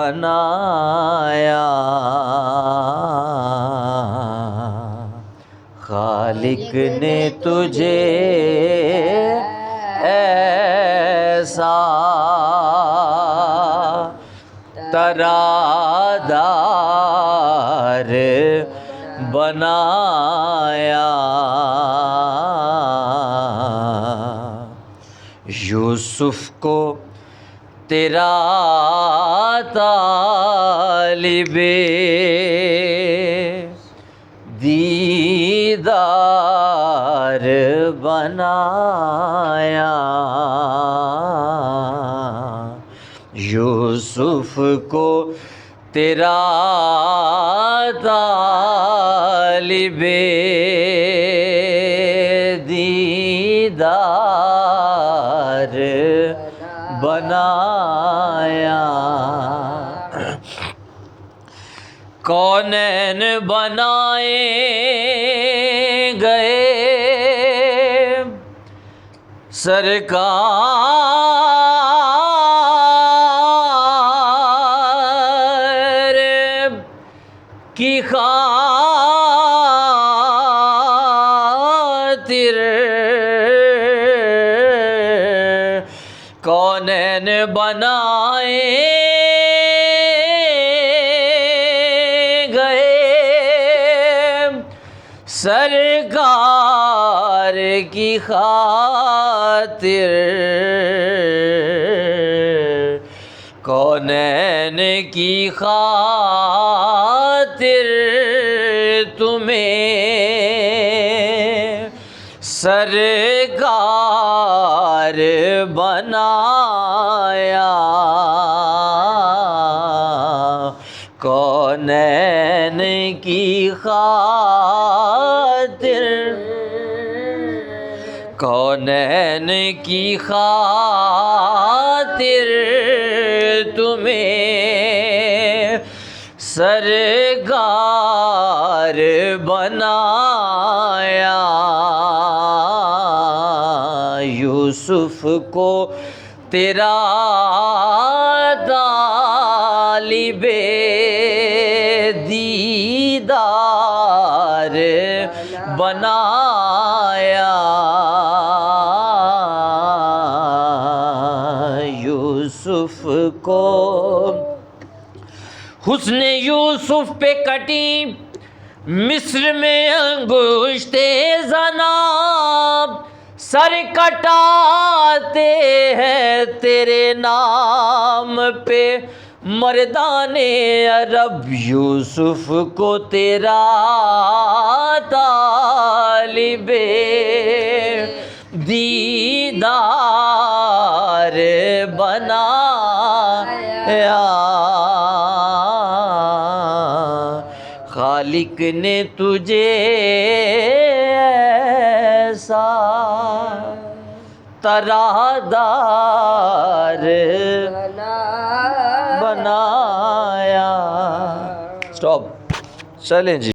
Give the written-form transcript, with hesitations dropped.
بنایا، خالق نے تجھے ایسا ترادار بنایا، یوسف کو تیرا طالب دیدار بنایا، یوسف کو تیرا طالب دیدار بنایا، کونین بنائے گئے سرکار کی خاطر، کونین بنائے گئے سرکار کی خاطر، کونین کی خاطر تمہیں سرکار بنایا، کونین کی خاطر، کونین کی خاطر تمہیں سرکار بنایا، یوسف کو تیرا طالب دیدار بنایا، یوسف کو حسن یوسف پہ کٹی مصر میں انگشت زنا، سر کٹاتے ہیں تیرے نام پہ مردان عرب، یوسف کو تیرا طالب دیدار بنایا، خالق نے تجھے ایسا ترادار بنایا۔ اسٹاپ، چلیں جی۔